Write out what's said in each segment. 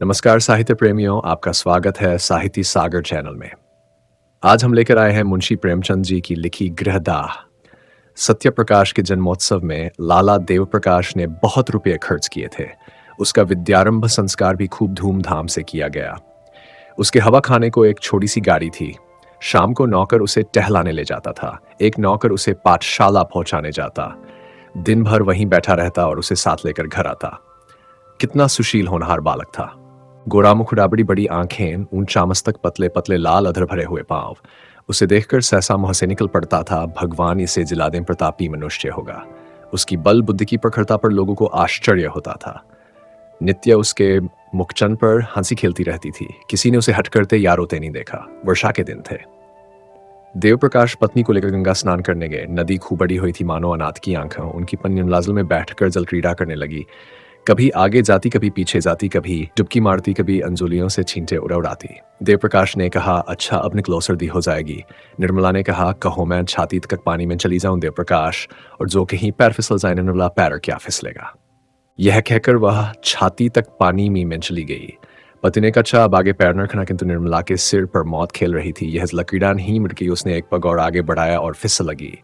नमस्कार साहित्य प्रेमियों, आपका स्वागत है साहित्य सागर चैनल में। आज हम लेकर आए हैं मुंशी प्रेमचंद जी की लिखी गृहदाह। सत्य प्रकाश के जन्मोत्सव में लाला देवप्रकाश ने बहुत रुपये खर्च किए थे। उसका विद्यारंभ संस्कार भी खूब धूमधाम से किया गया। उसके हवा खाने को एक छोटी सी गाड़ी थी। शाम को नौकर उसे टहलाने ले जाता था। एक नौकर उसे पाठशाला पहुंचाने जाता। दिन भर वहीं बैठा रहता और उसे साथ लेकर घर आता। कितना सुशील होनहार बालक था। गोरा मुख, उडाबड़ी बड़ी आंखें, ऊंचा मस्तक, पतले पतले लाल अधर भरे हुए पांव। उसे देखकर सहसा मुंह से निकल पड़ता था, भगवान इसे जिला दें, प्रतापी मनुष्य होगा। उसकी बल बुद्धि की प्रखरता पर लोगों को आश्चर्य होता था। नित्य उसके मुखचन पर हंसी खेलती रहती थी। किसी ने उसे हट करते या रोते नहीं देखा। वर्षा के दिन थे। देवप्रकाश पत्नी को लेकर गंगा स्नान करने गए। नदी खूब बड़ी हुई थी, मानो अनाथ की आंखें। उनकी पत्नी मुलाजिल में बैठकर जल क्रीड़ा करने लगी। कभी आगे जाती, कभी पीछे जाती, कभी डुबकी मारती, कभी अंजुलियों से छींटे उड़ाती। देवप्रकाश ने कहा, अच्छा अब निकलो, सर्दी हो जाएगी। निर्मला ने कहा, कहो मैं छाती तक पानी में चली जाऊं देवप्रकाश, और जो कहीं पैर फिसल जाए। निर्मला, पैर क्या फिसलेगा। यह कहकर वह छाती तक पानी में चली गई। पति ने कहा, अच्छा अब आगे पैर न रखना, किंतु निर्मला के सिर पर मौत खेल रही थी। यह लकीड़ा नहीं मिट गई। उसने एक पग और आगे बढ़ाया और फिसल लगी।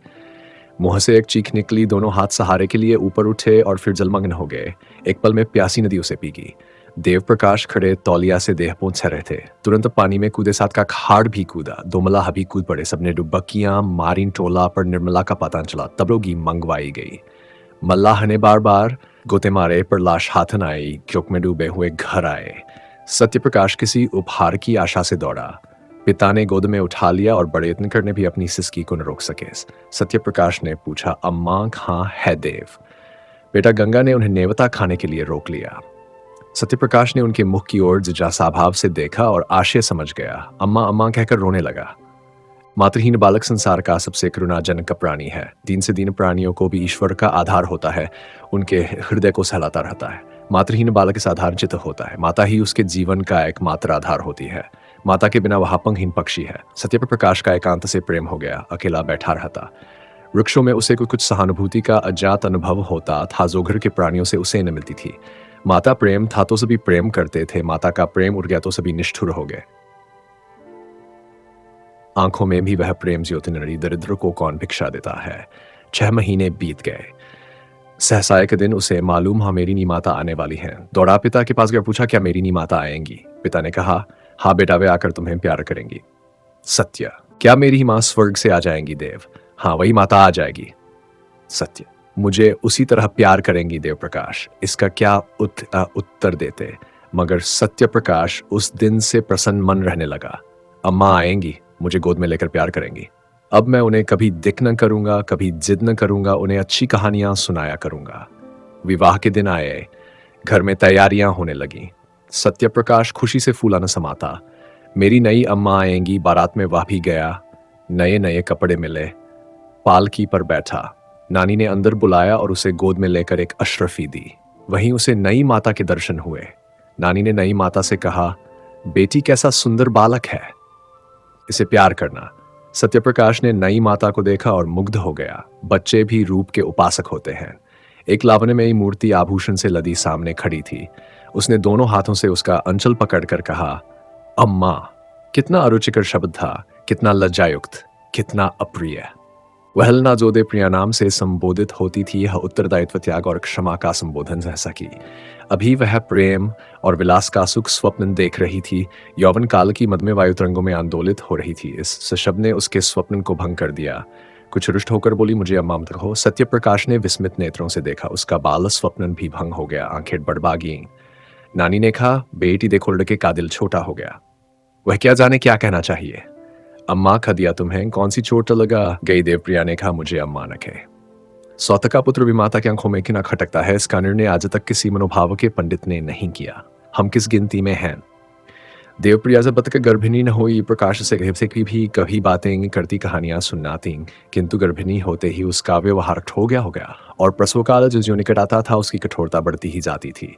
मुंह से एक चीख निकली। दोनों हाथ सहारे के लिए ऊपर उठे और फिर जलमग्न हो गए। एक पल में प्यासी नदी उसे पी गई। देवप्रकाश खड़े तौलिया से देह पोंछ रहे थे। तुरंत पानी में कूदे, साथ का खाड़ भी कूदा। दो मल्लाह भी कूद पड़े। सबने डुबकियां मारी। टोला पर निर्मला का पता न चला। तब रोगी मंगवाई गई। मल्लाह ने बार बार गोते मारे पर लाश हाथ न आई। चौक में डूबे हुए घर आए। सत्यप्रकाश किसी उपहार की आशा से दौड़ा। पिता ने गोद में उठा लिया और बड़े यत्न करने भी अपनी सिसकी को न रोक सके। सत्यप्रकाश ने पूछा, अम्मा कहाँ है देव? बेटा, गंगा ने उन्हें नेवता खाने के लिए रोक लिया। सत्यप्रकाश ने उनके मुख की ओर जिज्ञासा भाव से देखा और आशय समझ गया। अम्मा अम्मा कहकर रोने लगा। मातृहीन बालक संसार का सबसे करुणाजनक प्राणी है। दीन से दीन प्राणियों को भी ईश्वर का आधार होता है। उनके हृदय को सहलाता रहता है। मातृहीन बालक इस आधार चित होता है। माता ही उसके जीवन का एकमात्र आधार होती है। माता के बिना वह पंखहीन पक्षी है। सत्यप्रकाश का एकांत से प्रेम हो गया। अकेला बैठा रहता। वृक्षों में उसे कुछ सहानुभूति का अज्ञात अनुभव होता था, जो घर के प्राणियों से उसे न मिलती थी। माता प्रेम था तो सभी प्रेम करते थे। माता का प्रेम उड़ गया तो सभी निष्ठुर हो गए। आंखों में भी वह प्रेम ज्योति न रही। दरिद्र को कौन भिक्षा देता है। 6 महीने बीत गए। सहसा एक दिन उसे मालूम, हाँ मेरी नी माता आने वाली है। दौड़ा पिता के पास गया, पूछा, क्या मेरी नी माता आएंगी? पिता ने कहा, हाँ बेटा, वे आकर तुम्हें प्यार करेंगी। सत्य, क्या मेरी ही मां स्वर्ग से आ जाएंगी देव? हाँ, वही माता आ जाएगी। सत्य, मुझे उसी तरह प्यार करेंगी देवप्रकाश। इसका क्या उत्तर देते? मगर सत्यप्रकाश उस दिन से प्रसन्न मन रहने लगा। अम्मा आएंगी, मुझे गोद में लेकर प्यार करेंगी। अब मैं उन्हें कभी दिक न करूंगा, कभी जिद न करूंगा। उन्हें अच्छी कहानियां सुनाया करूंगा। विवाह के दिन आए। घर में तैयारियां होने लगी। सत्यप्रकाश खुशी से फूला न समाता। मेरी नई अम्मा आएंगी। बारात में वह भी गया। नए नए कपड़े मिले। पालकी पर बैठा। नानी ने अंदर बुलाया और उसे गोद में लेकर एक अशरफी दी। वहीं उसे नई माता के दर्शन हुए। नानी ने नई माता से कहा, बेटी कैसा सुंदर बालक है, इसे प्यार करना। सत्यप्रकाश ने नई माता को देखा और मुग्ध हो गया। बच्चे भी रूप के उपासक होते हैं। एक लावण्यमयी मूर्ति आभूषण से लदी सामने खड़ी थी। उसने दोनों हाथों से उसका अंचल पकड़कर कहा, अम्मा। कितना अरुचिकर शब्द था, कितना लज्जायुक्त, कितना अप्रिय। वहलना जो दे प्रिया नाम से संबोधित होती थी, यह उत्तरदायित्व, त्याग और क्षमा का संबोधन जैसा की। अभी वह प्रेम और विलास का सुख स्वप्न देख रही थी। यौवन काल की मदमे वायु तरंगों में आंदोलित हो रही थी। इस शब्द ने उसके स्वप्न को भंग कर दिया। कुछ रुष्ट होकर बोली, मुझे अम्मा मत कहो। सत्यप्रकाश ने विस्मित नेत्रों से देखा। उसका बाल स्वप्न भी भंग हो गया। आंखें बड़बागी। नानी ने कहा, बेटी देखो, लड़के का दिल छोटा हो गया। वह क्या जाने क्या कहना चाहिए। अम्मा खा दिया तुम्हें, कौन सी चोट लगा गई? देवप्रिया ने कहा, मुझे अम्मा न कहे। सौतका पुत्र भी माता की आंखों में क्यों न खटकता है, इसका निर्णय आज तक किसी मनोभाव के पंडित ने नहीं किया। हम किस गिनती में हैं? देवप्रिया जब तक गर्भिणी न हुई, प्रकाश से भी कभी बातें करती, कहानियां सुनाती, किंतु गर्भिणी होते ही उसका व्यवहार हो गया और प्रसव काल जो निकट आता था, उसकी कठोरता बढ़ती ही जाती थी।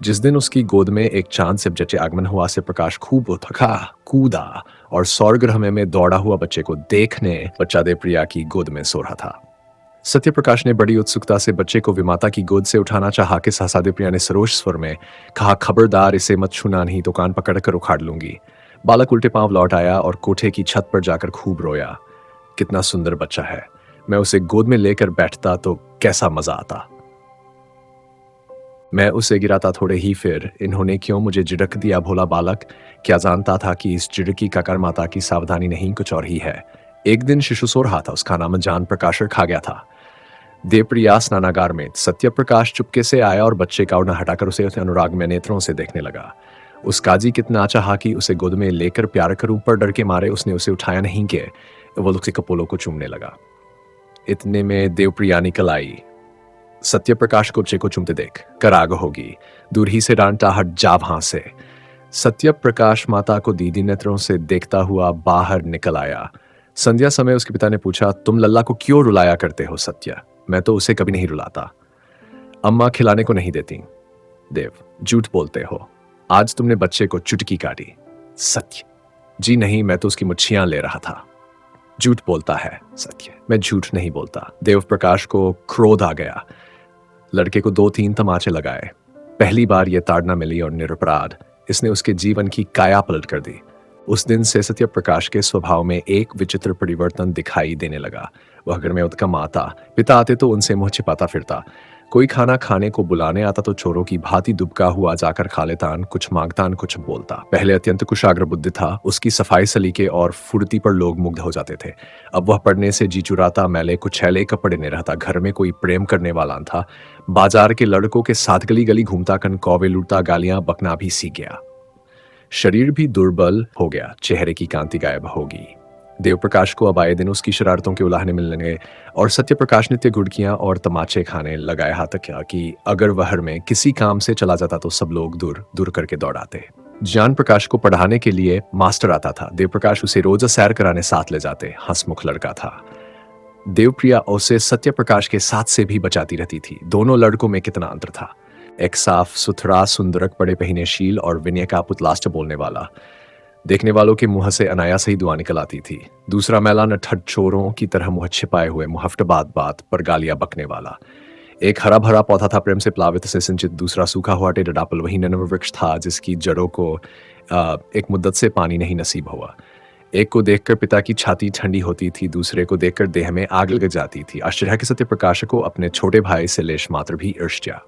जिस दिन उसकी गोद में एक चांद से जचे आगमन हुआ, से प्रकाश खूब थका, कूदा और सौरग्रह में दौड़ा हुआ बच्चे को देखने बच्चा देवप्रिया की गोद में सो रहा था। सत्यप्रकाश ने बड़ी उत्सुकता से बच्चे को विमाता की गोद से उठाना चाहा कि सहसादी प्रिया ने सरोज स्वर में कहा, खबरदार, इसे मत छूना, नहीं तो कान पकड़कर उखाड़ लूंगी। बालक उल्टे पांव लौट आया और कोठे की छत पर जाकर खूब रोया। कितना सुंदर बच्चा है, मैं उसे गोद में लेकर बैठता तो कैसा मजा आता। मैं उसे गिराता थोड़े ही, फिर इन्होंने क्यों मुझे झिड़क दिया। भोला बालक क्या जानता था कि इस झिड़की का कर माता की सावधानी नहीं, कुछ और ही है। एक दिन शिशु सो रहा था, उसका नाम जान प्रकाशर खा गया था। देवप्रिया स्नानागार में। सत्यप्रकाश चुपके से आया और बच्चे का ओढ़ना हटाकर उसे अनुराग में नेत्रों से देखने लगा। उस काजी कितना चाहा कि उसे गोद में लेकर प्यार करूं, पर डर के मारे उसने उसे उठाया नहीं कि वो उसे कपोलों को चूमने लगा। इतने में देवप्रिया निकल आई। सत्यप्रकाश को बच्चे को चूमते देख कर आग होगी, दूर ही से डांटा, हट जा वहां से। सत्यप्रकाश माता को दीदी नेत्रों से देखता हुआ बाहर निकल आया। संध्या समय उसके पिता ने पूछा, तुम लल्ला को क्यों रुलाया करते हो सत्य? मैं तो उसे कभी नहीं रुलाता। अम्मा खिलाने को नहीं देती। देव, झूठ बोलते हो, आज तुमने बच्चे को चुटकी काटी। सत्य, जी नहीं, मैं तो उसकी मुच्छियां ले रहा था। झूठ बोलता है। सत्य, मैं झूठ नहीं बोलता। देव प्रकाश को क्रोध आ गया। लड़के को 2-3 तमाचे लगाए। पहली बार यह ताड़ना मिली और निरपराध इसने उसके जीवन की काया पलट कर दी। उस दिन से सत्यप्रकाश के स्वभाव में एक विचित्र परिवर्तन दिखाई देने लगा। वह घर में उत्कम आता, पिता आते तो उनसे मुंह छिपाता फिरता। कोई खाना खाने को बुलाने आता तो चोरों की भांति दुबका हुआ जाकर खा लेतान, कुछ मांगतान कुछ बोलता। पहले अत्यंत कुशाग्र बुद्धि था, उसकी सफाई सलीके और फुर्ती पर लोग मुग्ध हो जाते थे। अब वह पढ़ने से जी चुराता, मैले कुछैले कपड़े ने रहता। घर में कोई प्रेम करने वाला न था। बाजार के लड़कों के साथ गली गली घूमता, कन कौवे लूटता, गालियां बकना भी सीख गया। शरीर भी दुर्बल हो गया, चेहरे की कांति गायब होगी। देवप्रकाश को अब आए दिन उसकी शरारतों के उलाहने मिलने लगे और सत्यप्रकाश नित्य गुड़कियां और तमाचे खाने लगा। यहाँ तक क्या कि अगर वहर में किसी काम से चला जाता तो सब लोग दूर दूर करके दौड़ाते। जान प्रकाश को पढ़ाने के लिए मास्टर आता था। देवप्रकाश उसे रोज सैर कराने साथ ले जाते। हंसमुख लड़का था। देवप्रिया उसे सत्यप्रकाश के साथ से भी बचाती रहती थी। दोनों लड़कों में कितना अंतर था। एक साफ सुथरा सुंदरक, बड़े पहनेशील और विनय का पुतलास्ट बोलने वाला, देखने वालों के मुंह से अनायास ही दुआ निकल आती थी। दूसरा मैला नटखट चोरों की तरह मुंह छिपाए हुए, मुहफ्त बात बात पर गालियां बकने वाला। एक हरा भरा पौधा था, प्रेम से प्लावित से सिंचित। दूसरा सूखा हुआ टेढ़ापल वही नन्म वृक्ष था जिसकी जड़ों को एक मुद्दत से पानी नहीं नसीब हुआ। एक को देखकर पिता की छाती ठंडी होती थी, दूसरे को देखकर देह में आग लग जाती थी। आश्चर्य के सत्यप्रकाश को अपने छोटे भाई से लेश मात्र भी ईर्ष्या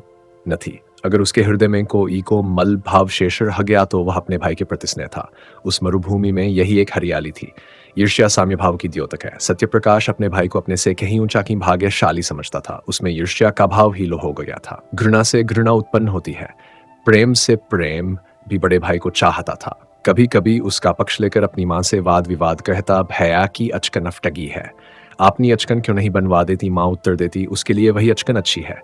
न थी। अगर उसके हृदय में को मल भाव शेष रह गया तो वह अपने भाई के प्रति स्नेह था। उस मरुभूमि में यही एक हरियाली थी। ईर्ष्या साम्य भाव की द्योतक है। सत्यप्रकाश अपने भाई को अपने से कहीं ऊंचा की भाग्यशाली समझता था। उसमें ईर्ष्या का भाव ही लो हो गया था। घृणा से घृणा उत्पन्न होती है, प्रेम से प्रेम भी बड़े भाई को चाहता था। कभी कभी उसका पक्ष लेकर अपनी मां से वाद विवाद कहता, भैया की अचकन अफटगी है, आपनी अचकन क्यों नहीं बनवा देती? मां उत्तर देती, उसके लिए वही अचकन अच्छी है,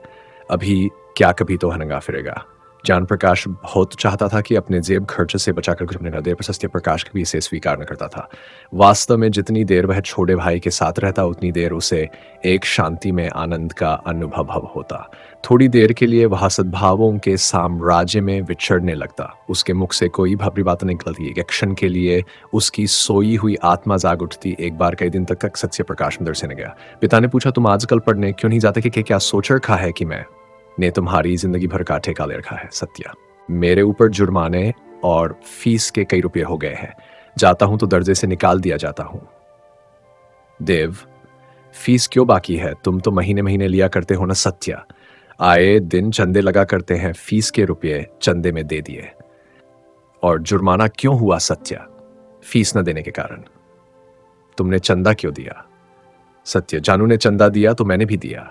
अभी क्या कभी तो हनंगा फिरेगा। जान प्रकाश बहुत चाहता था कि अपने जेब खर्च से बचाकर कुछ अपने न दे, पर सत्यप्रकाश भी इसे स्वीकार न करता था। वास्तव में जितनी देर वह छोटे भाई के साथ रहता उतनी देर उसे एक शांति में आनंद का अनुभव होता। थोड़ी देर के लिए वह सद्भावों के साम्राज्य में विचरने लगता। उसके मुख से कोई भपरी बात निकलती। एक क्षण के लिए उसकी सोई हुई आत्मा जाग उठती। एक बार कई दिन तक सत्यप्रकाश अंदर से न गया। पिता ने पूछा, तुम आजकल पढ़ने क्यों नहीं जाते? कि क्या सोच रखा है कि मैं ने तुम्हारी जिंदगी भर का ठेका ले रखा है? सत्या, मेरे ऊपर जुर्माने और फीस के कई रुपए हो गए हैं। जाता हूं तो दर्जे से निकाल दिया जाता हूं। देव, फीस क्यों बाकी है? तुम तो महीने महीने लिया करते हो ना? सत्या, आए दिन चंदे लगा करते हैं, फीस के रुपये चंदे में दे दिए। और जुर्माना क्यों हुआ? सत्या, फीस न देने के कारण। तुमने चंदा क्यों दिया? सत्य, जानू ने चंदा दिया तो मैंने भी दिया।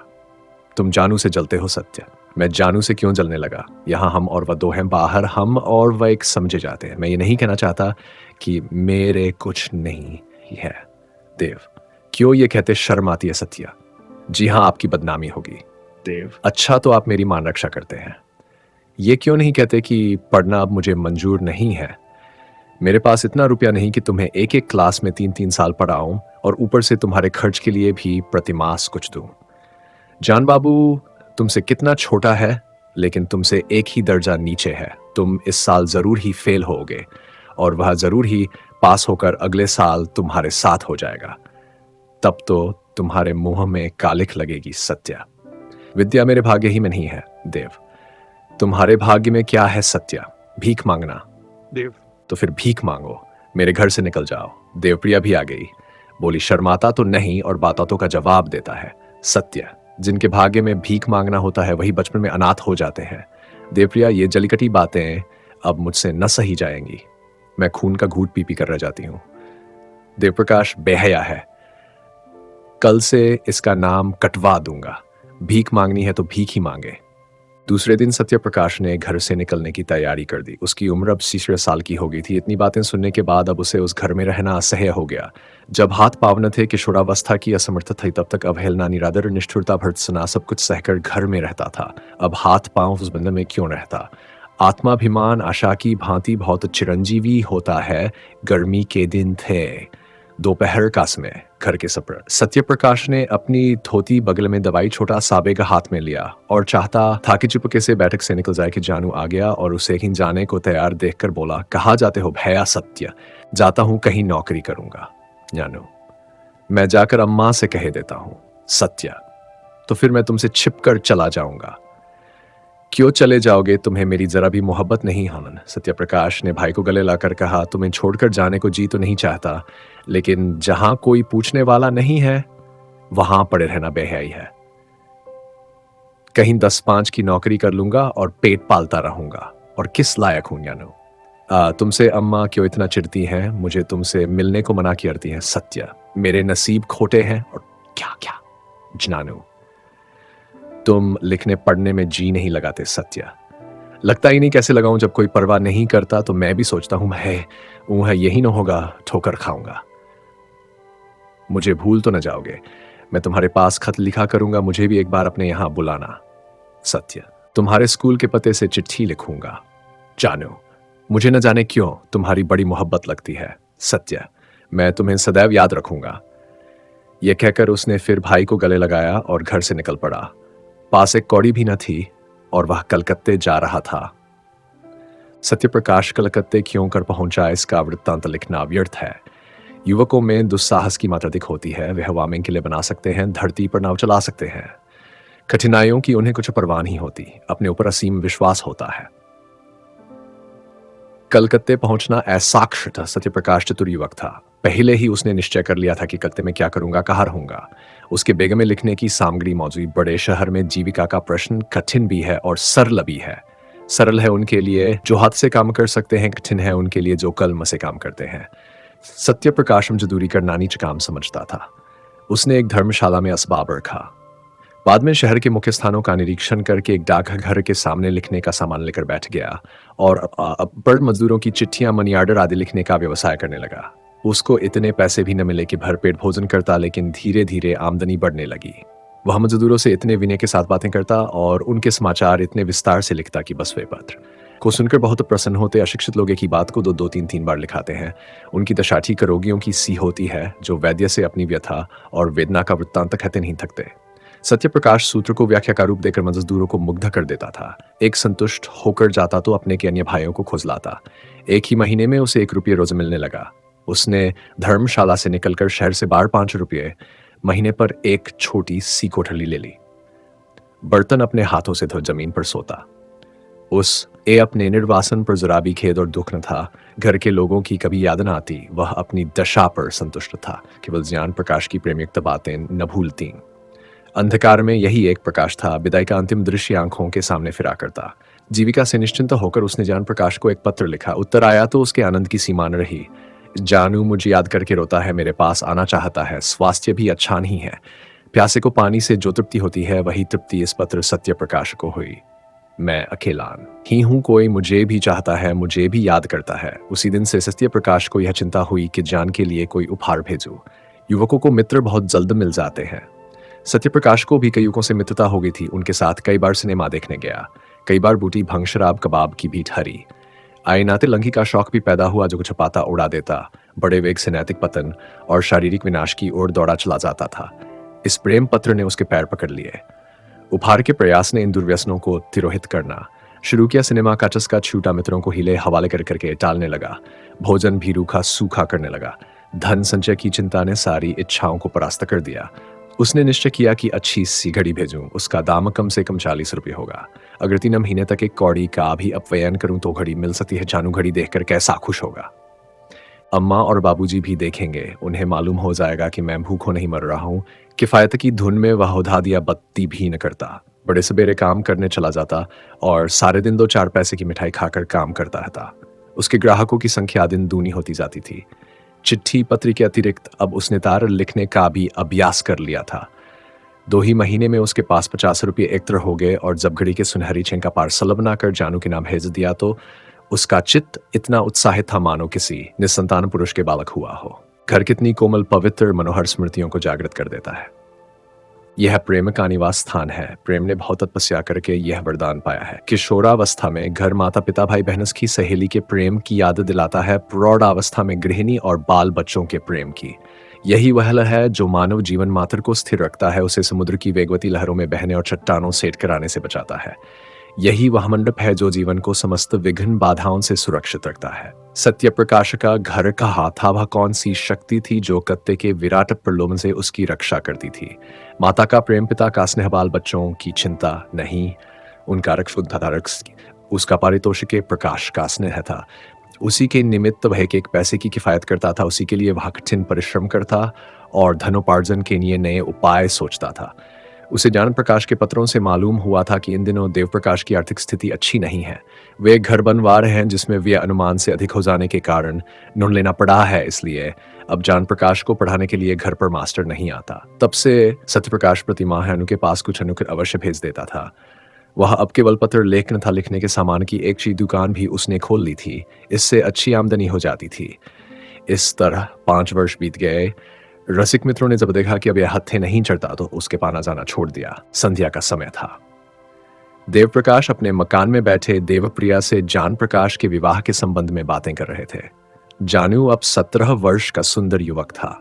तुम जानू से जलते हो? सत्य, मैं जानू से क्यों जलने लगा? यहां हम और वह दो हैं, बाहर हम और वह एक समझे जाते हैं। मैं ये नहीं कहना चाहता कि मेरे कुछ नहीं है। देव, क्यों ये कहते शर्म आती है? सत्या, जी हां, आपकी बदनामी होगी। देव, अच्छा तो आप मेरी मान रक्षा करते हैं। ये क्यों नहीं कहते कि पढ़ना अब मुझे मंजूर नहीं है? मेरे पास इतना रुपया नहीं कि तुम्हें एक एक क्लास में 3-3 साल पढ़ाऊं और ऊपर से तुम्हारे खर्च के लिए भी प्रतिमास कुछ दूं। जान बाबू तुमसे कितना छोटा है, लेकिन तुमसे एक ही दर्जा नीचे है। तुम इस साल जरूर ही फेल होगे और वह जरूर ही पास होकर अगले साल तुम्हारे साथ हो जाएगा। तब तो तुम्हारे मुंह में कालिख लगेगी सत्या। विद्या मेरे भाग्य ही में नहीं है देव। तुम्हारे भाग्य में क्या है सत्या? भीख मांगना। देव। तो फिर भीख मांगो, मेरे घर से निकल जाओ। देवप्रिया भी आ गई, बोली शर्माता तो नहीं और बातों का जवाब देता है। सत्य, जिनके भाग्य में भीख मांगना होता है वही बचपन में अनाथ हो जाते हैं। देवप्रिया, ये जलीकटी बातें अब मुझसे न सही जाएंगी। मैं खून का घूंट पी पी कर रह जाती हूं। देवप्रकाश बेहया है, कल से इसका नाम कटवा दूंगा। भीख मांगनी है तो भीख ही मांगे। दूसरे दिन सत्यप्रकाश ने घर से निकलने की तैयारी कर दी। उसकी उम्र अब 30 साल की हो गई थी। इतनी बातें सुनने के बाद अब उसे उस घर में रहना असह्य हो गया। जब हाथ पाव न थे, किशोरावस्था की असमर्थता थी, तब तक अवहेलना, निरादर, निष्ठुरता, भर्त्सना सब कुछ सहकर घर में रहता था। अब हाथ पांव उस बंधन में क्यों रहता? आत्माभिमान आशा की भांति बहुत चिरंजीवी होता है। गर्मी के दिन थे, दोपहर का समय, घर के सपर। सत्यप्रकाश ने अपनी धोती बगल में दबाई, छोटा साबेगा हाथ में लिया और चाहता था कि चुपके से बैठक से निकल जाए कि जानू आ गया और उसे ही जाने को तैयार देखकर बोला, कहाँ जाते हो भैया? सत्य, जाता हूं कहीं नौकरी करूंगा। जानू, मैं जाकर अम्मा से कह देता हूं। सत्य, तो फिर मैं तुमसे छिप कर चला जाऊंगा। क्यों चले जाओगे? तुम्हें मेरी जरा भी मोहब्बत नहीं हनन? सत्यप्रकाश ने भाई को गले लाकर कहा, तुम्हें छोड़कर जाने को जी तो नहीं चाहता, लेकिन जहां कोई पूछने वाला नहीं है वहां पड़े रहना बेहयाई है। कहीं 10-5 की नौकरी कर लूंगा और पेट पालता रहूंगा। और किस लायक हूं जानू? तुमसे अम्मा क्यों इतना चिढ़ती हैं? मुझे तुमसे मिलने को मना करती हैं। सत्य, मेरे नसीब खोटे हैं और क्या क्या। जानू, तुम लिखने पढ़ने में जी नहीं लगाते। सत्य, लगता ही नहीं कैसे लगाऊं। जब कोई परवाह नहीं करता तो मैं भी सोचता हूं है यही ना होगा, ठोकर खाऊंगा। मुझे भूल तो न जाओगे? मैं तुम्हारे पास खत लिखा करूंगा, मुझे भी एक बार अपने यहां बुलाना। सत्य, तुम्हारे स्कूल के पते से चिट्ठी लिखूंगा। जानू, मुझे न जाने क्यों तुम्हारी बड़ी मोहब्बत लगती है। सत्य, मैं तुम्हें सदैव याद रखूंगा। यह कहकर उसने फिर भाई को गले लगाया और घर से निकल पड़ा। पास एक कौड़ी भी न थी और वह कलकत्ते जा रहा था। सत्यप्रकाश कलकत्ते क्यों कर पहुंचा, इसका वृत्तांत लिखना व्यर्थ है। युवकों में दुस्साहस की मात्रा अधिक होती है। वे हवा में किले बना सकते हैं, धरती पर नाव चला सकते हैं। कठिनाइयों की उन्हें कुछ परवाह नहीं होती, अपने ऊपर असीम विश्वास होता है। कलकत्ते पहुंचना असाक्ष्य था। सत्यप्रकाश चतुर युवक था। पहले ही उसने निश्चय कर लिया था कि कलकत्ते में क्या करूंगा, कहाँ रहूंगा। उसके बेग में लिखने की सामग्री मौजूद। बड़े शहर में जीविका का प्रश्न कठिन भी है और सरल भी है। सरल है उनके लिए जो हाथ से काम कर सकते हैं, कठिन है उनके लिए जो कलम से काम करते हैं। सत्यप्रकाश मजदूरी करना नीच काम समझता था। उसने एक धर्मशाला में असबाब रखा। बाद में शहर के मुख्य स्थानों का निरीक्षण करके एक डाकघर के सामने लिखने का सामान लेकर बैठ गया और बड़ मजदूरों की चिट्ठियां, मनी ऑर्डर आदि लिखने का व्यवसाय करने लगा। उसको इतने पैसे भी न मिले कि भरपेट भोजन करता, लेकिन धीरे धीरे आमदनी बढ़ने लगी। वह मजदूरों से इतने विनय के साथ बातें करता और उनके समाचार इतने विस्तार से लिखता कि बस वे पत्र को सुनकर बहुत प्रसन्न होते। अशिक्षित लोग एक ही बात को दो दो तीन तीन बार लिखाते हैं। उनकी दशा ठीक रोगियों की सी होती है जो वैद्य से अपनी व्यथा और वेदना का वृत्तांत कहते नहीं थकते। सत्यप्रकाश सूत्र को व्याख्या का रूप देकर मजदूरों को मुग्ध कर देता था। एक संतुष्ट होकर जाता तो अपने के अन्य भाइयों को खोज लाता। एक ही महीने में उसे 1 रुपये रोज मिलने लगा। उसने धर्मशाला से निकलकर शहर से बाहर 5 रुपये महीने पर एक छोटी सी कोठरी ले ली। बर्तन अपने हाथों से धो जमीन पर सोता। उस अपने निर्वासन पर जरा भी खेद और दुख न था। घर के लोगों की कभी याद न आती। वह अपनी दशा पर संतुष्ट था। केवल ज्ञान प्रकाश की प्रेमयुक्त बातें न भूलती। अंधकार में यही एक प्रकाश था। विदाई का अंतिम दृश्य आंखों के सामने फिरा करता। जीविका से निश्चिंत होकर उसने ज्ञान प्रकाश को एक पत्र लिखा। उत्तर आया तो उसके आनंद की सीमा न रही। जानू मुझे याद करके रोता है, मेरे पास आना चाहता है, स्वास्थ्य भी अच्छा नहीं है। प्यासे को पानी से जो तृप्ति होती है वही तृप्ति इस पत्र सत्य प्रकाश को हुई। मैं अकेला ही हूं, कोई मुझे भी चाहता है, मुझे भी याद करता है। उसी दिन से सत्य प्रकाश को यह चिंता हुई कि जान के लिए कोई उपहार भेजूं। युवकों को मित्र बहुत जल्द मिल जाते हैं। सत्यप्रकाश को भी कई युवकों से मित्रता हो गई थी। उनके साथ कई बार सिनेमा देखने गया। कई बार बूटी, भंग, शराब, कबाब की भी ठहरी। आए नाते लंघी का शौक भी पैदा हुआ जो कुछ पाता उड़ा देता। बड़े वेग से नैतिक पतन और शारीरिक विनाश की ओर दौड़ा चला जाता था। इस प्रेम पत्र ने उसके पैर पकड़ लिए। उपहार के प्रयास ने इन दुर्व्यसनों को तिरोहित करना शुरू किया। सिनेमा का चस्का छूटा, मित्रों को हिले हवाले कर करके टालने लगा। भोजन भी रूखा सूखा करने लगा। धन संचय की चिंता ने सारी इच्छाओं को परास्त कर दिया। उसने निश्चय किया कि अच्छी सी घड़ी भेजूं, उसका दाम कम से कम 40 रुपये होगा। अगर 3 महीने तक एक कौड़ी का भी अपव्ययन करूं तो घड़ी मिल सकती है। जानू घड़ी देखकर कैसा खुश होगा। अम्मा और बाबूजी भी देखेंगे, उन्हें मालूम हो जाएगा कि मैं भूखों नहीं मर रहा हूँ। किफ़ायत की धुन में वह उधा दिया बत्ती भी न करता। बड़े सवेरे काम करने चला जाता और सारे दिन 2-4 पैसे की मिठाई खाकर काम करता रहता। उसके ग्राहकों की संख्या दिन दूनी होती जाती थी। चिट्ठी पत्र के अतिरिक्त अब उसने तार लिखने का भी अभ्यास कर लिया था। 2 ही महीने में उसके पास 50 रुपये एकत्र हो गए और जब घड़ी के सुनहरी छें का पार्सल बनाकर जानू के नाम भेज दिया तो उसका चित्त इतना उत्साहित था मानो किसी निस्संतान पुरुष के बालक हुआ हो। घर कितनी कोमल पवित्र मनोहर स्मृतियों को जागृत कर देता है। यह प्रेम का निवास स्थान है। प्रेम ने बहुत तपस्या करके यह वरदान पाया है। किशोरावस्था में घर माता पिता भाई बहन की सहेली के प्रेम की याद दिलाता है। प्रौढ़ावस्था में गृहिणी और बाल बच्चों के प्रेम की। यही वह लहर है जो मानव जीवन मात्र को स्थिर रखता है, उसे समुद्र की वेगवती लहरों में बहने और चट्टानों सेट कराने से बचाता है। यही वह मंडप है जो जीवन को समस्त विघ्न बाधाओं से सुरक्षित रखता है। सत्य प्रकाश का घर कहा था, वह कौन सी शक्ति थी जो कत्ते के विराट प्रलोभन से उसकी रक्षा करती थी। माता का प्रेम, पिता का स्नेह, बाल बच्चों की चिंता नहीं, उनका रक्ष उद्धारक, उसका पारितोषिक के प्रकाश का स्नेह था। उसी के निमित्त वह एक पैसे की किफायत करता था, उसी के लिए वह कठिन परिश्रम करता और धनोपार्जन के लिए नए उपाय सोचता था। उसे ज्ञान प्रकाश के पत्रों से मालूम हुआ था कि इन दिनों देव प्रकाश की आर्थिक स्थिति अच्छी नहीं है। वे एक घर बनवा रहे हैं जिसमें व्यय अनुमान से अधिक हो जाने के कारण ऋण लेना पड़ा है, इसलिए अब ज्ञान प्रकाश को पढ़ाने के लिए घर पर मास्टर नहीं आता। तब से सत्य प्रकाश प्रति माह अनु के पास कुछ अनुकर अवश्य भेज देता था। वह अब केवल पत्र लेखन था, लिखने के सामान की एक ची दुकान भी उसने खोल ली थी। इससे अच्छी आमदनी हो जाती थी। इस तरह 5 वर्ष बीत गए। रसिक मित्रों ने जब देखा कि अब यह हत्थे नहीं चढ़ता तो उसके पाना जाना छोड़ दिया। संध्या का समय था। देव प्रकाश अपने मकान में बैठे देवप्रिया से जान प्रकाश के विवाह के संबंध में बातें कर रहे थे। जानू अब 17 वर्ष का सुंदर युवक था।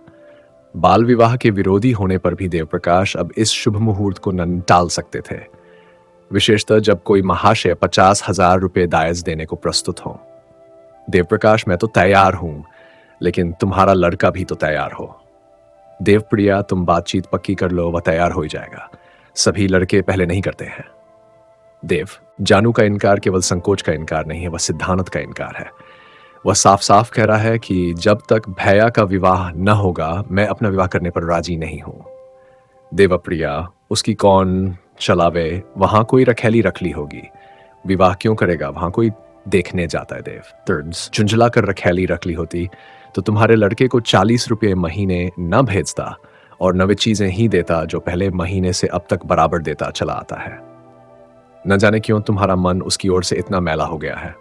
बाल विवाह के विरोधी होने पर भी देव प्रकाश अब इस शुभ मुहूर्त को न टाल सकते थे, विशेषतः जब कोई महाशय 50,000 रुपये दायज देने को प्रस्तुत हो। देव प्रकाश, मैं तो तैयार हूं, लेकिन तुम्हारा लड़का भी तो तैयार हो। देवप्रिया, तुम बातचीत पक्की कर लो, वह तैयार हो ही जाएगा। सभी लड़के पहले नहीं करते हैं। देव, जानू का इनकार केवल संकोच का इनकार नहीं है, वह सिद्धांत का इनकार है। वह साफ साफ कह रहा है कि जब तक भैया का विवाह न होगा मैं अपना विवाह करने पर राजी नहीं हूं। देवप्रिया, उसकी कौन चलावे, वहां कोई रखैली रख ली होगी। विवाह क्यों करेगा, वहां कोई देखने जाता है। देव, तुर्स झुंझला कर रखैली रख ली होती तो तुम्हारे लड़के को 40 रुपये महीने न भेजता और नवी चीजें ही देता जो पहले महीने से अब तक बराबर देता चला आता है। न जाने क्यों तुम्हारा मन उसकी ओर से इतना मैला हो गया है।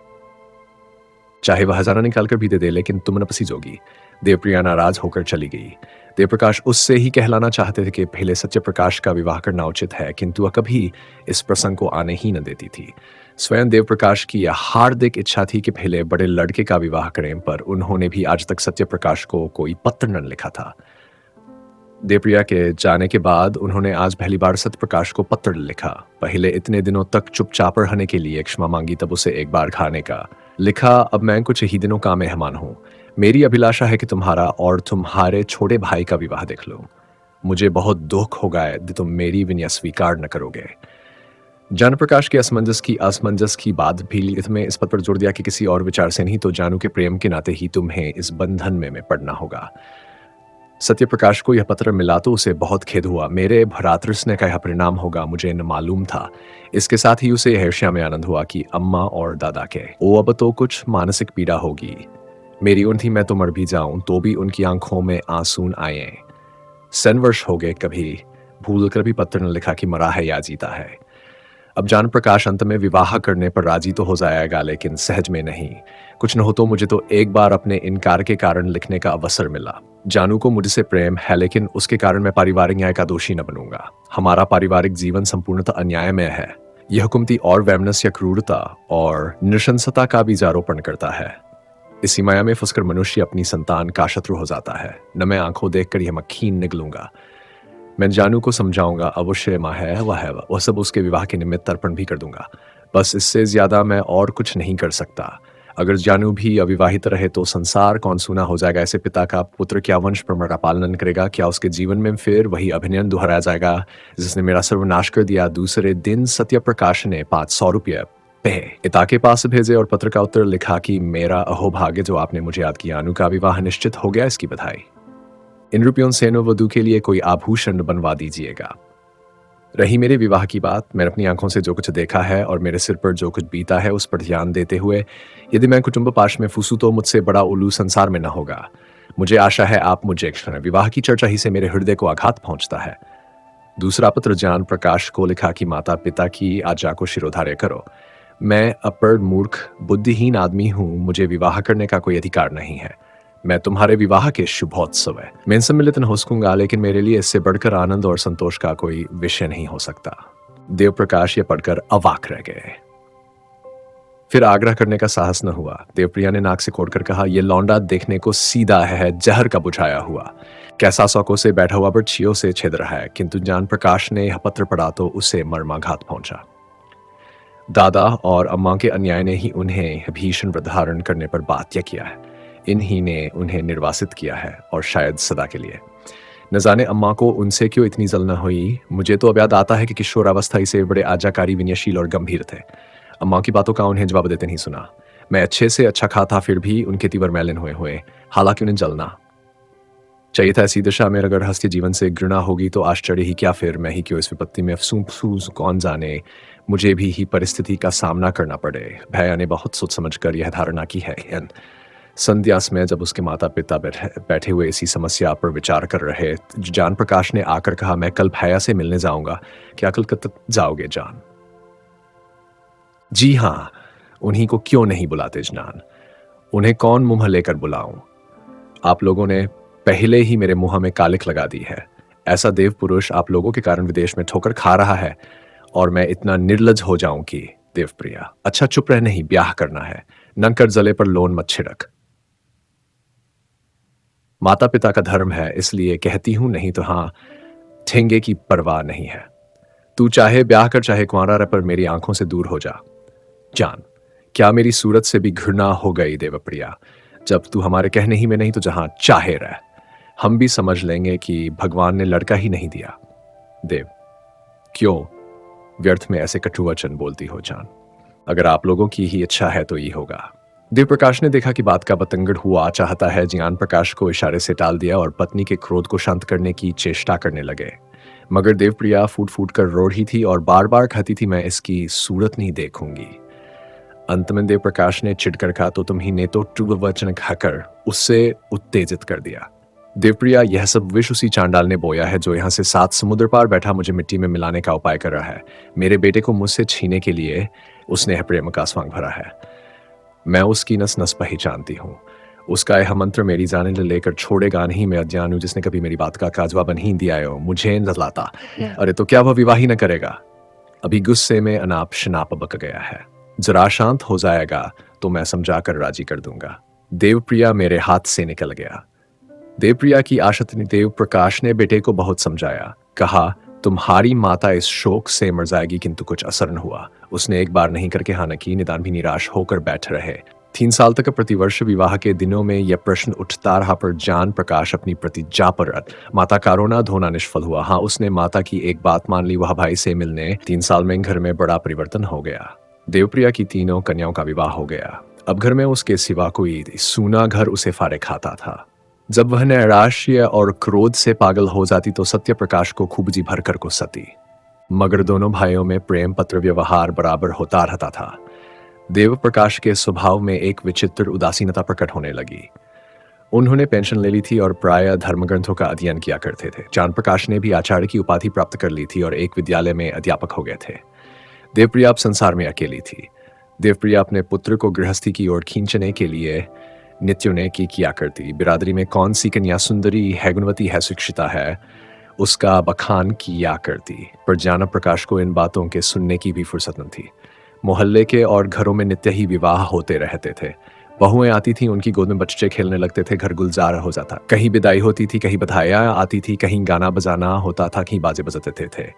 चाहे वह हजारा निकाल कर भी दे दे, लेकिन तुम न पसीजोगी। देवप्रिया नाराज होकर चली गई। देवप्रकाश उससे ही कहलाना चाहते थे कि पहले सत्य प्रकाश का विवाह करना उचित है, किंतु वह कभी इस प्रसंग को आने ही न देती थी। स्वयं देवप्रकाश की यह हार्दिक इच्छा थी कि पहले बड़े लड़के का विवाह करें, पर उन्होंने भी आज तक सत्य प्रकाश को कोई पत्र न लिखा था। देवप्रिया के जाने के बाद उन्होंने आज पहली बार सत्य प्रकाश को पत्र लिखा। पहले इतने दिनों तक चुपचाप रहने के लिए क्षमा मांगी, तब उसे एक बार खाने का लिखा। अब मैं कुछ ही दिनों का मेहमान हूं। मेरी अभिलाषा है कि तुम्हारा और तुम्हारे छोटे भाई का विवाह देख लो। मुझे बहुत दुख होगा यदि तुम मेरी विनय स्वीकार न करोगे। ज्ञान प्रकाश के असमंजस की बात भी लिखित में इस पद पर जोर दिया कि किसी और विचार से नहीं तो जानू के प्रेम के नाते ही तुम्हें इस बंधन में पड़ना होगा। सत्य प्रकाश को यह पत्र मिला तो उसे बहुत खेद हुआ। मेरे भ्रातृस्नेह का यह परिणाम होगा, मुझे न मालूम था। इसके साथ ही उसे ईर्ष्या में आनंद हुआ कि अम्मा और दादा के अब तो कुछ मानसिक पीड़ा होगी। मेरी उन थी, मैं तो मर भी जाऊं तो भी उनकी आंखों में आंसू आए। 100 वर्ष हो गए, कभी भूल कर भी पत्र न लिखा कि मरा है या जीता है। अब जान प्रकाश अंत में विवाह करने पर राजी तो हो जाएगा, लेकिन सहज में नहीं। कुछ न हो तो मुझे तो एक बार अपने इनकार के कारण लिखने का अवसर मिला। जानू को मुझसे प्रेम है, लेकिन उसके कारण मैं पारिवारिक न्याय का दोषी न बनूंगा। हमारा पारिवारिक जीवन संपूर्णतः अन्यायमय है। यह हुकुमती और वैमनस्य, क्रूरता और नृशंसता का बीजारोपण करता है। इसी माया में फंसकर मनुष्य अपनी संतान का शत्रु हो जाता है। न मैं आंखों देखकर यह मक्खीन निगलूंगा। मैं जानू को समझाऊंगा, अवश्य माँ है वह सब उसके विवाह के निमित्त तर्पण भी कर दूंगा। बस इससे ज्यादा मैं और कुछ नहीं कर सकता। अगर जानू भी अविवाहित रहे तो संसार कौन सूना हो जाएगा। ऐसे पिता का पुत्र क्या वंश परंपरा का पालन करेगा? क्या उसके जीवन में फिर वही अभिनय दोहराया जाएगा जिसने मेरा सर्वनाश कर दिया? दूसरे दिन सत्य प्रकाश ने 500 रुपये पिता के पास भेजे और पत्र का उत्तर लिखा कि मेरा अहोभाग्य जो आपने मुझे याद किया, अनु का विवाह निश्चित हो गया, इसकी बधाई। इन रुपयों से नववधू के लिए कोई आभूषण बनवा दीजिएगा। रही मेरे विवाह की बात, मैंने अपनी आंखों से जो कुछ देखा है और मेरे सिर पर जो कुछ बीता है उस पर ध्यान देते हुए यदि मैं कुटुंब पाश में फूसू तो मुझसे बड़ा उल्लू संसार में न होगा। मुझे आशा है आप मुझे क्षण विवाह की चर्चा ही से मेरे हृदय को आघात पहुंचता है। दूसरा पत्र जान प्रकाश को लिखा कि माता पिता की आज्ञा को शिरोधार्य करो। मैं अपड़ मूर्ख बुद्धिहीन आदमी हूं, मुझे विवाह करने का कोई अधिकार नहीं है। मैं तुम्हारे विवाह के शुभोत्सव है, मैं इनसे मिलित हो सकूंगा, लेकिन मेरे लिए इससे बढ़कर आनंद और संतोष का कोई विषय नहीं हो सकता। देव प्रकाश ये पढ़कर अवाक रह गए। फिर आग्रह करने का साहस न हुआ। देवप्रिया ने नाक से कोड़कर कहा, यह लौंडा देखने को सीधा है, जहर का बुझाया हुआ, कैसा सौकों से बैठा हुआ बर्छियों से छेद रहा है। किंतु जान प्रकाश ने यह पत्र पढ़ा तो उसे मर्माघात पहुंचा। दादा और अम्मा के अन्याय ने ही उन्हें भीषण व्रत धारण करने पर बाध्य किया है। इन्हीं ने उन्हें निर्वासित किया है और शायद सदा के लिए। न जाने अम्मा को उनसे क्यों इतनी जलन हुई। मुझे तो अब याद आता है कि किशोरावस्था से बड़े आज्ञाकारी, विनयशील और गंभीर थे। अम्मा की बातों का उन्हें जवाब देते नहीं सुना। मैं अच्छे से अच्छा खाता फिर भी उनके तीवर मैलिन हुए, हालांकि उन्हें जलना चाहिए था। ऐसी दशा में अगर हस्ती जीवन से घृणा होगी तो आश्चर्य ही क्या, फिर मैं ही क्यों इस विपत्ति में अफसूस, कौन जाने मुझे भी ही परिस्थिति का सामना करना पड़े। भैया ने बहुत सोच समझ कर यह धारणा की है। संध्या में जब उसके माता पिता बैठे हुए इसी समस्या पर विचार कर रहे, जान प्रकाश ने आकर कहा, मैं कल भैया से मिलने जाऊंगा, क्या कलकत्ता जाओगे जान? जी हाँ, उन्हीं को क्यों नहीं बुलाते जनान? उन्हें कौन मुंह लेकर बुलाऊं? आप लोगों ने पहले ही मेरे मुंह में कालिक लगा दी है। ऐसा देव पुरुष आप लोगों के कारण विदेश में ठोकर खा रहा है और मैं इतना निर्लज हो जाऊं कि देवप्रिया, अच्छा चुप रह, नहीं ब्याह करना है, नंकर जले पर लोन मत छिड़क। माता पिता का धर्म है इसलिए कहती हूं, नहीं तो हाँ, ठेंगे की परवाह नहीं है। तू चाहे ब्याह कर चाहे कुंवारा रह, पर मेरी आंखों से दूर हो जा। जान, क्या मेरी सूरत से भी घृणा हो गई देवप्रिया? जब तू हमारे कहने ही में नहीं तो जहां चाहे रह, हम भी समझ लेंगे कि भगवान ने लड़का ही नहीं दिया। देव, क्यों व्यर्थ में ऐसे कटु वचन बोलती हो जान? अगर आप लोगों की ही इच्छा है तो ये होगा। देव प्रकाश ने देखा कि बात का बतंगड़ हुआ चाहता है। ज्ञान प्रकाश को इशारे से टाल दिया और पत्नी के क्रोध को शांत करने की चेष्टा करने लगे। मगर देवप्रिया फूट फूट कर रो रही थी और बार बार कहती थी, मैं इसकी सूरत नहीं देखूंगी। अंत में देव प्रकाश ने चिढ़कर कहा, तो तुम्ही ने तो टूब वचन खाकर उससे उत्तेजित कर दिया। देवप्रिया, यह सब विष उसी चांडाल ने बोया है जो यहाँ से 7 समुद्र पार बैठा मुझे मिट्टी में मिलाने का उपाय कर रहा है। मेरे बेटे को मुझसे छीनने के लिए उसने प्रेम का स्वांग भरा है। मैं उसकी नस नस पहचानती हूँ। उसका यह मंत्र मेरी जाने लेकर छोड़ेगा नहीं। मैं अज्ञान हूँ जिसने कभी मेरी बात का काजवा नहीं दिया है, मुझे नजलाता। अरे तो क्या वह विवाह ही न करेगा? अभी गुस्से में अनाप शनाप बक गया है। जरा शांत हो जाएगा तो मैं समझाकर राजी कर दूंगा। देवप्रिया मेरे हाथ से निकल गया। देवप्रिया की आशा देव प्रकाश ने बेटे को बहुत समझाया, कहा, तुम्हारी माता इस शोक से मर जाएगी, किंतु कुछ असर न हुआ। उसने एक बार नहीं करके हाँ न की, निदान भी निराश होकर बैठ रहे। 3 साल तक प्रतिवर्ष विवाह के दिनों में यह प्रश्न उठता रहा, पर जान प्रकाश अपनी प्रतिज्ञा पर माता का रोना धोना निष्फल हुआ। हाँ, उसने माता की एक बात मान ली, वह भाई से मिलने। 3 साल में घर में बड़ा परिवर्तन हो गया। देवप्रिया की 3 कन्याओं का विवाह हो गया। अब घर में उसके सिवा कोई सूना घर उसे फारे खाता था। जब वह नैराश्य और क्रोध से पागल हो जाती तो सत्य प्रकाश को खूब जी भर कर गुस्साती। मगर दोनों भाइयों में प्रेम पत्र व्यवहार बराबर होता रहता था। देव प्रकाश के स्वभाव में एक विचित्र उदासीनता प्रकट होने लगी। उन्होंने पेंशन ले ली थी और प्रायः धर्म ग्रंथों का अध्ययन किया करते थे। जान प्रकाश ने भी आचार्य की उपाधि प्राप्त कर ली थी और एक विद्यालय में अध्यापक हो गए थे। देवप्रिया अब संसार में अकेली थी। देवप्रिया अपने पुत्र को गृहस्थी की ओर खींचने के लिए नित्यों की किया करती। बिरादरी में कौन सी कन्या सुंदरी है, गुणवती है, शिक्षिता है, उसका बखान किया करती। पर जान प्रकाश को इन बातों के सुनने की भी फुर्सत न थी। मोहल्ले के और घरों में नित्य ही विवाह होते रहते थे। बहुएं आती थी, उनकी गोद में बच्चे खेलने लगते थे, घर गुलजार हो जाता। कहीं विदाई होती थी, कहीं बधाइयां आती थी, कहीं गाना बजाना होता था, कहीं बाजे बजते थे।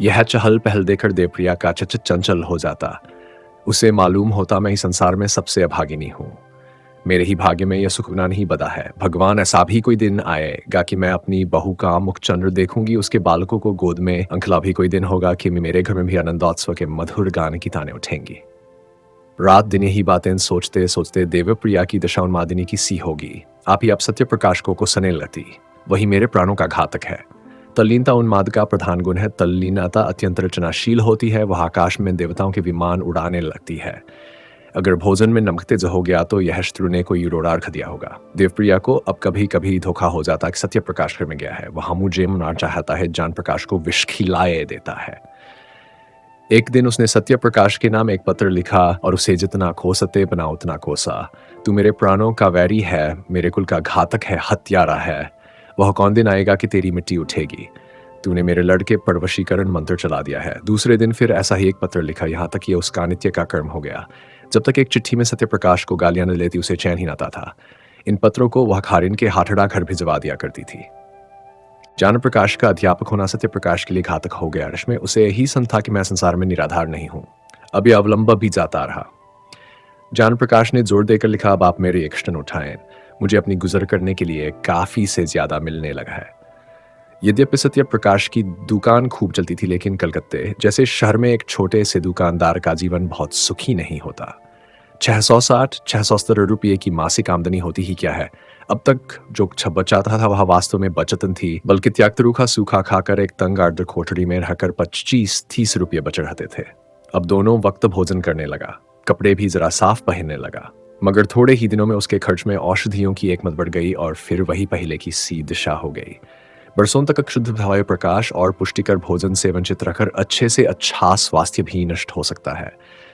यह चहल पहल देखकर देवप्रिया का चंचल हो जाता। उसे मालूम होता मैं इस संसार में सबसे अभागिनी हूँ। मेरे ही भाग्य में यह सुखना नहीं बदा है। भगवान, ऐसा भी कोई दिन आएगा कि मैं अपनी बहू का मुखचंद्र देखूंगी, उसके बालकों को गोद में अंखला भी कोई दिन होगा कि मेरे घर में भी आनंदोत्सव के मधुर गान की ताने उठेंगी। रात दिन यही बातें सोचते सोचते देवप्रिया की दशा उन्मादिनी की सी होगी। आप ही अब सत्य प्रकाशकों को सने लगती। वही मेरे प्राणों का घातक है। तल्लीनता उन्माद का प्रधान गुण है। तल्लीनता अत्यंत रचनाशील होती है। वह आकाश में देवताओं के विमान उड़ाने लगती है। अगर भोजन में नमक तेज हो गया तो यह शत्रु ने कोई रोड़ा रख दिया होगा। देवप्रिया को अब कभी कभी धोखा हो जाता कि सत्य प्रकाश घर में गया है। वह मुझे मनाना चाहता है, जान प्रकाश को विष खिलाए देता है। एक दिन उसने सत्य प्रकाश के नाम एक पत्र लिखा और उसे जितना खोसते बना उतना कोसा। तू मेरे प्राणों का वैरी है, मेरे कुल का घातक है, हत्यारा है। वह कौन दिन आएगा कि तेरी मिट्टी उठेगी। तूने मेरे लड़के पर वशीकरण मंत्र चला दिया है। दूसरे दिन फिर ऐसा ही एक पत्र लिखा, यहाँ तक कि उसका नित्य का कर्म हो गया। जब तक एक चिट्ठी में सत्य प्रकाश को गालियां न लेती उसे चैन ही आता था। इन पत्रों को वह खारिन के हाथड़ा घर भिजवा दिया करती थी। जान प्रकाश का अध्यापक होना सत्य प्रकाश के लिए घातक हो गया। रश्मि उसे यही संत था कि मैं संसार में निराधार नहीं हूं। अब यह अवलंब भी जाता रहा। जान प्रकाश ने जोर देकर लिखा, अब आप मेरे एक क्षण उठाएं। मुझे अपनी गुजर करने के लिए काफी से ज्यादा मिलने लगा है। यद्यपि सत्य प्रकाश की दुकान खूब चलती थी, लेकिन कलकत्ते जैसे शहर में एक छोटे से दुकानदार का जीवन बहुत सुखी नहीं होता। 660-670 रुपये की मासिक आमदनी होती ही क्या है। अब तक जो बचाता था वह वास्तव में बचत न थी, बल्कि त्याग रूखा सूखा खाकर एक तंग आर्द्र कोठरी में रहकर 25-30 रुपये बच रहते थे। अब दोनों वक्त भोजन करने लगा, कपड़े भी जरा साफ पहनने लगा, मगर थोड़े ही दिनों में उसके खर्च में औषधियों की एक मत बढ़ गई और फिर वही पहले की सी दिशा हो गई। बरसों तक शुद्ध हवाई प्रकाश और पुष्टिकर भोजन से वंचित रखकर अच्छे से अच्छा स्वास्थ्य भी नष्ट हो सकता है।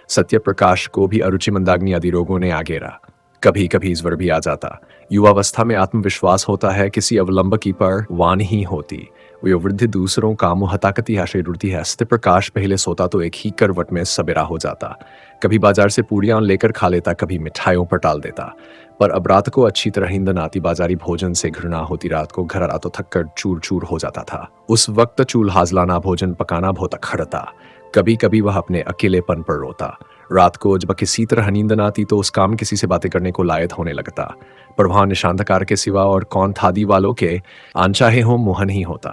सत्य प्रकाश को भी अरुचि मंदाग्नि आदि रोगों ने आगेरा। कभी कभी ज्वर भी आ जाता। युवावस्था में आत्मविश्वास होता है, किसी अवलंबकी पर वान ही होती। वो वृद्धि दूसरों का मुँह हताकती आशय उड़ती है। सत्य प्रकाश पहले सोता तो एक ही करवट में सबेरा हो जाता। कभी बाजार से पूड़ियां लेकर खा लेता, कभी मिठाइयों पर टाल देता। पर अब रात को अच्छी तरह नींद न आती। बाजारी भोजन से घृणा होती। रात को घर आ तो थककर चूर चूर हो जाता था। उस वक्त चूल्हा जलाना, भोजन पकाना बहुत अखरता। कभी कभी वह अपने अकेलेपन पर रोता। रात को जब किसी तरह नींद न आती तो उस काम किसी से बातें करने को लायक होने लगता। पर वहां निशांतकार के सिवा और कौन थादी वालों के अनचाहे हो मोहन ही होता।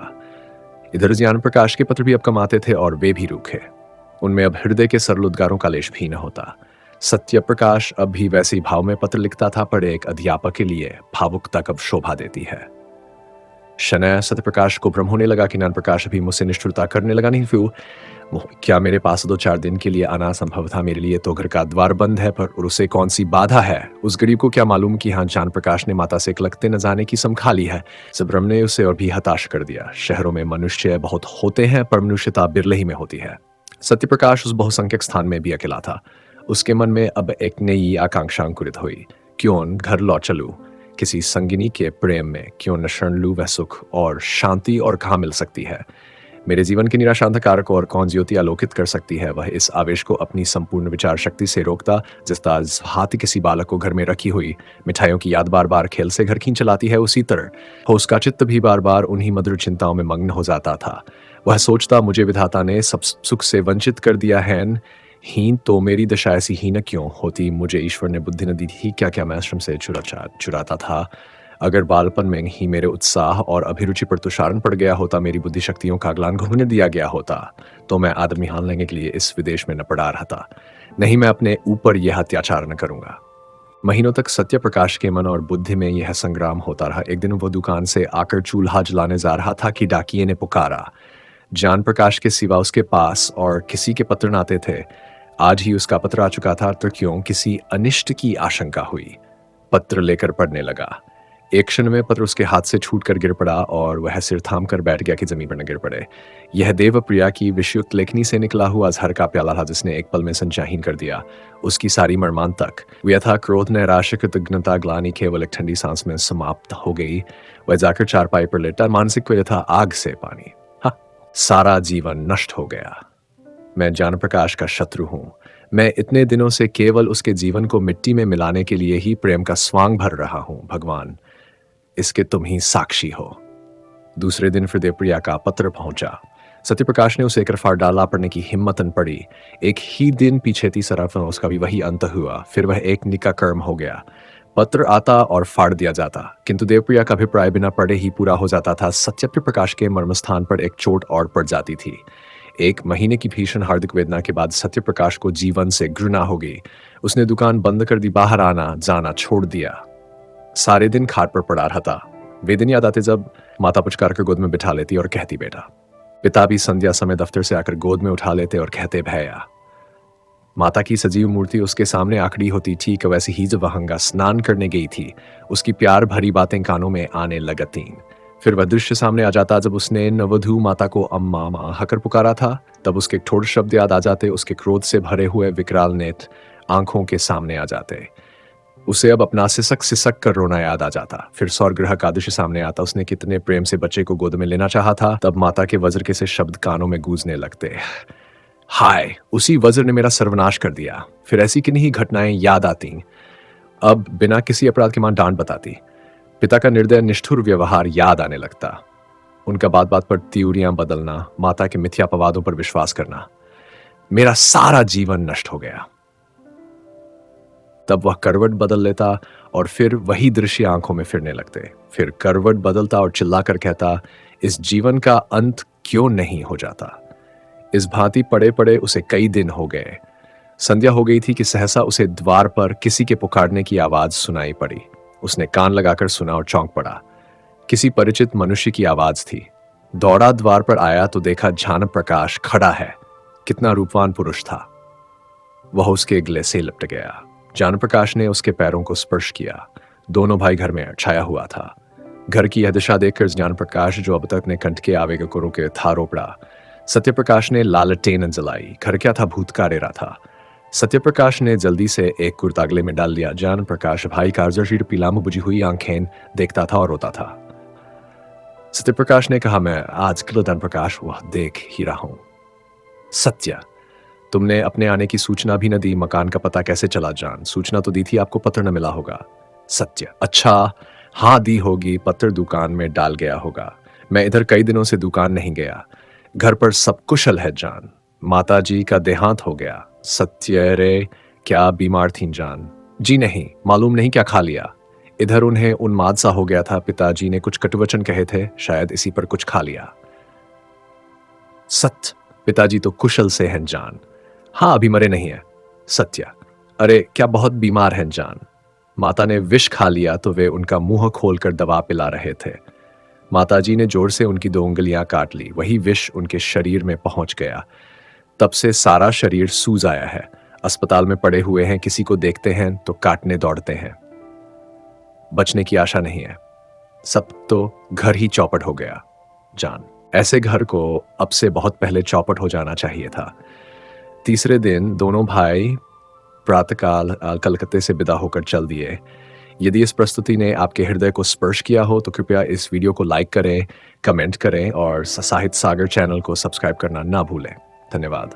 इधर ज्ञान प्रकाश के पत्र भी अब कम आते थे और वे भी रूखे। उनमें अब हृदय के सरल उद्गारों का लेश भी न होता। सत्य प्रकाश अब भी वैसे ही भाव में पत्र लिखता था, पर एक अध्यापक के लिए भावुकता कब शोभा देती है। शनय सत्य प्रकाश को भ्रम होने लगा कि ज्ञान प्रकाश अभी मुझसे निष्ठुरता करने लगा। नहीं फिर क्या मेरे पास 2-4 दिन के लिए आना संभव था। मेरे लिए तो घर का द्वार बंद है, पर उसे कौन सी बाधा है। उस गरीब को क्या मालूम कि हाँ, जान प्रकाश ने माता से लगते न जाने की समखा ली है। इस भ्रम ने उसे और भी हताश कर दिया। शहरों में मनुष्य बहुत होते हैं, पर मनुष्यता बिरले ही में होती है। सत्य प्रकाश उस बहुसंख्यक स्थान में भी अकेला था। उसके मन में अब एक नई आकांक्षा अंकुरित हुई। क्यों घर लौट चलूं, किसी संगिनी के प्रेम में क्यों न शरण लूं। वह सुख और शांति और कहाँ मिल सकती है। मेरे जीवन की निराशा अंधकार को और कौन ज्योति आलोकित कर सकती है। वह इस आवेश को अपनी संपूर्ण विचार शक्ति से रोकता, जिस ताज हाथी किसी बालक को घर में रखी हुई मिठाइयों की याद बार बार खेल से घर खींच चलाती है, उसी तरह हो उसका चित्त भी बार बार उन्हीं मधुर चिंताओं में मग्न हो जाता था। वह सोचता, मुझे विधाता ने सब सुख से वंचित कर दिया है। हीन तो मेरी दशा ऐसी हीन क्यों होती। मुझे ईश्वर ने बुद्धि न दी थी क्या क्या मैं आश्रम से चुराता था। अगर बालपन में ही मेरे उत्साह और अभिरुचि पर तुषारण पड़ गया होता, मेरी बुद्धि शक्तियों का ग्लान घुमने दिया गया होता, तो मैं आदमी हान लेने के लिए इस विदेश में न पड़ा रहता। नहीं, मैं अपने ऊपर यह अत्याचार न करूंगा। महीनों तक सत्य प्रकाश के मन और बुद्धि में यह संग्राम होता रहा। एक दिन वो दुकान से आकर चूल्हा जलाने जा रहा था कि डाकिये ने पुकारा। जान प्रकाश के सिवा उसके पास और किसी के पत्र न आते थे। आज ही उसका पत्र आ चुका था, तो क्यों किसी अनिष्ट की आशंका हुई। पत्र लेकर पढ़ने लगा। एक क्षण में पत्र उसके हाथ से छूटकर गिर पड़ा और वह सिर थाम कर बैठ गया कि जमीन पर न गिर पड़े। यह देवप्रिया की विषयुक्त लेखनी से निकला हुआ जहर का प्याला था, जिसने एक पल में संचाहीन कर दिया उसकी सारी मर्मान तक। व्यथा, क्रोध, नैराश्य, कृतज्ञता, ग्लानि केवल एक ठंडी सांस में समाप्त हो गई। वह जाकर चारपाई पर लेटा। मानसिक व्यथा आग से पानी। हाँ, सारा जीवन नष्ट हो गया। मैं जान प्रकाश का शत्रु हूं। मैं इतने दिनों से केवल उसके जीवन को मिट्टी में मिलाने के लिए ही प्रेम का स्वांग भर रहा हूं। भगवान, इसके तुम ही साक्षी हो। दूसरे दिन फिर देवप्रिया का पत्र पहुंचा। सत्यप्रकाश ने उसे एक रफा डाला पड़ने की हिम्मत न पड़ी। एक ही दिन पीछे तीसरा उसका भी वही अंत हुआ। फिर वह एक निका कर्म हो गया। पत्र आता और फाड़ दिया जाता, किंतु देवप्रिया का अभिप्राय बिना पढ़े ही पूरा हो जाता था। सत्यप्रकाश के मर्मस्थान पर एक चोट और पड़ जाती थी। 1 महीने की भीषण हार्दिक वेदना के बाद सत्यप्रकाश को जीवन से घृणा हो गई। उसने दुकान बंद कर दी, बाहर आना जाना छोड़ दिया। सारे दिन खाट पर पड़ा रहता। वेदन याद आते जब माता पुचकार कर गोद में बिठा लेती और कहती बेटा। पिता भी संध्या समय दफ्तर से आकर गोद में उठा लेते और कहते भैया। माता की सजीव मूर्ति उसके सामने आखड़ी होती। ठीक वैसे ही जब वहंगा स्नान करने गई थी, उसकी प्यार भरी बातें कानों में आने लगती। फिर वह दृश्य सामने आ जाता जब उसने नवधू माता को अम्मा माँ हकर पुकारा था। तब उसके ठोर शब्द याद आ जाते, उसके क्रोध से भरे हुए विकराल नेत्र आंखों के सामने आ जाते। उसे अब अपना सिसक सिसक कर रोना याद आ जाता। फिर सौरगृह का दृश्य सामने आता, उसने कितने प्रेम से बच्चे को गोद में लेना चाहा था। तब माता के वज्र के से शब्द कानों में गूंजने लगते। हाय, उसी वज्र ने मेरा सर्वनाश कर दिया। फिर ऐसी किन्हीं घटनाएं याद आती। अब बिना किसी अपराध के मां डांट बताती। पिता का निर्दय निष्ठुर व्यवहार याद आने लगता। उनका बात बात पर त्योरियां बदलना, माता के मिथ्यापवादों पर विश्वास करना। मेरा सारा जीवन नष्ट हो गया। तब वह करवट बदल लेता और फिर वही दृश्य आंखों में फिरने लगते। फिर करवट बदलता और चिल्लाकर कहता, इस जीवन का अंत क्यों नहीं हो जाता। इस भांति पड़े पड़े उसे कई दिन हो गए। संध्या हो गई थी कि सहसा उसे द्वार पर किसी के पुकारने की आवाज सुनाई पड़ी। उसने कान लगाकर सुना और चौंक पड़ा। किसी परिचित मनुष्य की आवाज थी। दौड़ा द्वार पर आया तो देखा ज्ञान प्रकाश खड़ा है। कितना रूपवान पुरुष था। वह उसके गले से लिपट गया। ज्ञान प्रकाश ने उसके पैरों को स्पर्श किया। दोनों भाई घर में छाया हुआ था। घर की यह दिशा देखकर ज्ञान प्रकाश, जो अब तक ने कंठ के आवेग को रोके था, रो पड़ा। सत्यप्रकाश ने लालटेन जलाई। घर क्या था, भूत कारेरा था। सत्यप्रकाश ने जल्दी से एक कुर्ता गले में डाल लिया। ज्ञान प्रकाश भाई का अर्जशीर पीलाम बुझी हुई आंखें देखता था और रोता था। सत्यप्रकाश ने कहा, मैं आज ज्ञान प्रकाश वह देख ही रहा हूं। सत्य, तुमने अपने आने की सूचना भी न दी। मकान का पता कैसे चला जान? सूचना तो दी थी, आपको पत्र न मिला होगा। सत्य, अच्छा हाँ दी होगी, पत्र दुकान में डाल गया होगा। मैं इधर कई दिनों से दुकान नहीं गया। घर पर सब कुशल है जान। माता जी का देहांत हो गया। सत्य रे, क्या बीमार थी जान? जी नहीं, मालूम नहीं क्या खा लिया। इधर उन्हें उन्माद सा हो गया था। पिताजी ने कुछ कटुवचन कहे थे, शायद इसी पर कुछ खा लिया। सत्य, पिताजी तो कुशल से हैं जान। हाँ, अभी मरे नहीं है। सत्य, अरे क्या बहुत बीमार हैं जान। माता ने विष खा लिया तो वे उनका मुंह खोलकर दवा पिला रहे थे। माताजी ने जोर से उनकी 2 उंगलियां काट ली। वही विष उनके शरीर में पहुंच गया। तब से सारा शरीर सूज आया है। अस्पताल में पड़े हुए हैं। किसी को देखते हैं तो काटने दौड़ते हैं। बचने की आशा नहीं है। सब तो घर ही चौपट हो गया जान। ऐसे घर को अब से बहुत पहले चौपट हो जाना चाहिए था। तीसरे दिन दोनों भाई प्रातःकाल कलकत्ते से विदा होकर चल दिए। यदि इस प्रस्तुति ने आपके हृदय को स्पर्श किया हो तो कृपया इस वीडियो को लाइक करें, कमेंट करें और साहित्य सागर चैनल को सब्सक्राइब करना ना भूलें। धन्यवाद।